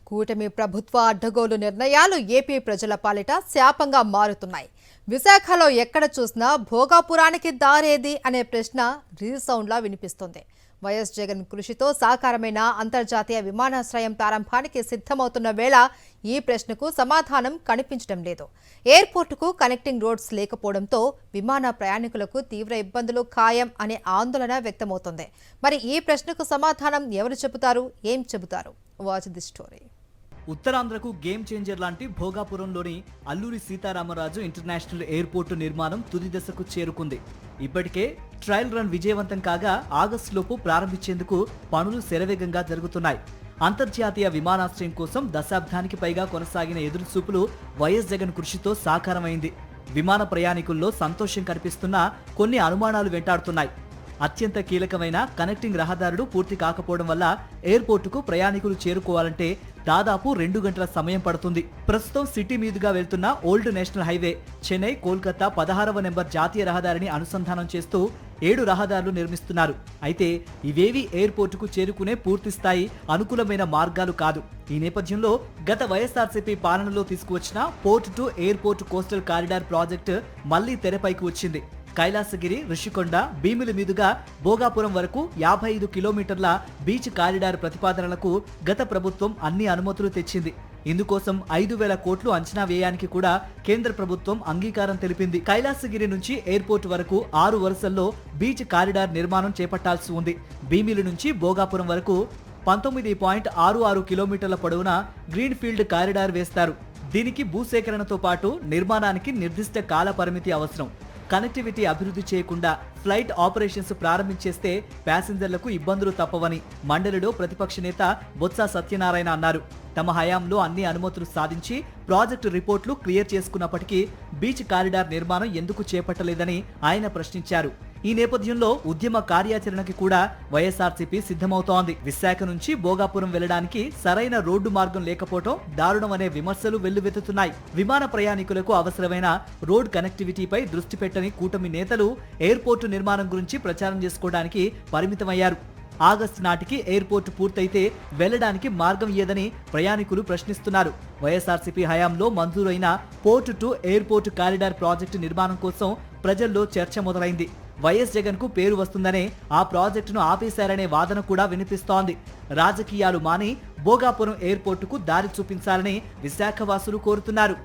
కూటమి ప్రభుత్వ అడ్డగోలు నిర్ణయాలు ఏపీ ప్రజల పాలిట శాపంగా మారుతున్నాయి. విశాఖలో ఎక్కడ చూసినా భోగాపురానికి దారేది అనే ప్రశ్న రీసౌండ్లా వినిపిస్తుంది. వైఎస్ జగన్ కృషితో సాకారమైన అంతర్జాతీయ విమానాశ్రయం ప్రారంభానికి సిద్ధమవుతున్న వేళ ఈ ప్రశ్నకు సమాధానం కనిపించడం లేదు. ఎయిర్పోర్టుకు కనెక్టింగ్ రోడ్స్ లేకపోవడంతో విమాన ప్రయాణికులకు తీవ్ర ఇబ్బందులు ఖాయం అనే ఆందోళన వ్యక్తమవుతోంది. మరి ఈ ప్రశ్నకు సమాధానం ఎవరు చెబుతారు, ఏం చెబుతారు? Watch the story. ఉత్తరాంధ్రకు గేమ్ చేంజర్ లాంటి భోగాపురంలోని అల్లూరి సీతారామరాజు ఇంటర్నేషనల్ ఎయిర్పోర్టు నిర్మాణం తుది దశకు చేరుకుంది. ఇప్పటికే ట్రయల్ రన్ విజయవంతం కాగా ఆగస్టులోపు ప్రారంభించేందుకు పనులు శరవేగంగా జరుగుతున్నాయి. అంతర్జాతీయ విమానాశ్రయం కోసం దశాబ్దానికి పైగా కొనసాగిన ఎదురుచూపులు వైఎస్ జగన్ కృషితో సాకారమైంది. విమాన ప్రయాణికుల్లో సంతోషం కనిపిస్తున్నా కొన్ని అనుమానాలు వెంటాడుతున్నాయి. అత్యంత కీలకమైన కనెక్టింగ్ రహదారులు పూర్తి కాకపోవడం వల్ల ఎయిర్పోర్టుకు ప్రయాణికులు చేరుకోవాలంటే దాదాపు 2 గంటల సమయం పడుతుంది. ప్రస్తుతం సిటీ మీదుగా వెళ్తున్న old national highway Chennai Kolkata 16వ నెంబర్ జాతీయ రహదారిని అనుసంధానం చేస్తూ 7 రహదారులు నిర్మిస్తున్నారు. అయితే ఇవేవి ఎయిర్పోర్టుకు చేరుకునే పూర్తి స్థాయి అనుకూలమైన మార్గాలు కాదు. ఈ నేపథ్యంలో గత వైఎస్ఆర్సీపీ పాలనలో తీసుకువచ్చిన port to airport coastal corridor project మళ్లీ తెరపైకి వచ్చింది. కైలాసగిరి, ఋషికొండ, భీమిలి మీదుగా భోగాపురం వరకు 55 కిలోమీటర్ల బీచ్ కారిడార్ ప్రతిపాదనలకు గత ప్రభుత్వం అన్ని అనుమతులు తెచ్చింది. ఇందుకోసం 5,000 కోట్లు అంచనా వ్యయానికి కూడా కేంద్ర ప్రభుత్వం అంగీకారం తెలిపింది. కైలాసగిరి నుంచి ఎయిర్పోర్ట్ వరకు 6 వరుసల్లో బీచ్ కారిడార్ నిర్మాణం చేపట్టాల్సి ఉంది. భీమిలి నుంచి భోగాపురం వరకు 19.66 కిలోమీటర్ల పొడవున గ్రీన్ ఫీల్డ్ కారిడార్ వేస్తారు. దీనికి భూసేకరణతో పాటు నిర్మాణానికి నిర్దిష్ట కాల పరిమితి అవసరం. కనెక్టివిటీ అభివృద్ధి చేయకుండా ఫ్లైట్ ఆపరేషన్స్ ప్రారంభించేస్తే ప్యాసింజర్లకు ఇబ్బందులు తప్పవని మండలిలో ప్రతిపక్ష నేత బొత్స సత్యనారాయణ అన్నారు. తమ హయాంలో అన్ని అనుమతులు సాధించి ప్రాజెక్టు రిపోర్టులు క్లియర్ చేసుకున్నప్పటికీ బీచ్ కారిడార్ నిర్మాణం ఎందుకు చేపట్టలేదని ఆయన ప్రశ్నించారు. ఈ నేపథ్యంలో ఉద్యమ కార్యాచరణకి కూడా వైఎస్ఆర్సీపీ సిద్ధమవుతోంది. విశాఖ నుంచి భోగాపురం వెళ్లడానికి సరైన రోడ్డు మార్గం లేకపోవడం దారుణమనే విమర్శలు వెల్లువెత్తుతున్నాయి. విమాన ప్రయాణికులకు అవసరమైన రోడ్ కనెక్టివిటీపై దృష్టి పెట్టని కూటమి నేతలు ఎయిర్పోర్టు నిర్మాణం గురించి ప్రచారం చేసుకోవడానికి పరిమితమయ్యారు. ఆగస్టు నాటికి ఎయిర్పోర్టు పూర్తయితే వెళ్లడానికి మార్గం ఏదని ప్రయాణికులు ప్రశ్నిస్తున్నారు. వైఎస్ఆర్సీపీ హయాంలో మంజూరైన port to airport corridor project నిర్మాణం కోసం ప్రజల్లో చర్చ మొదలైంది. వైఎస్ జగన్ కు పేరు వస్తుందనే ఆ ప్రాజెక్టును ఆపేశారనే వాదన కూడా వినిపిస్తోంది. రాజకీయాలు మాని భోగాపురం ఎయిర్పోర్టుకు దారి చూపించాలని విశాఖవాసులు కోరుతున్నారు.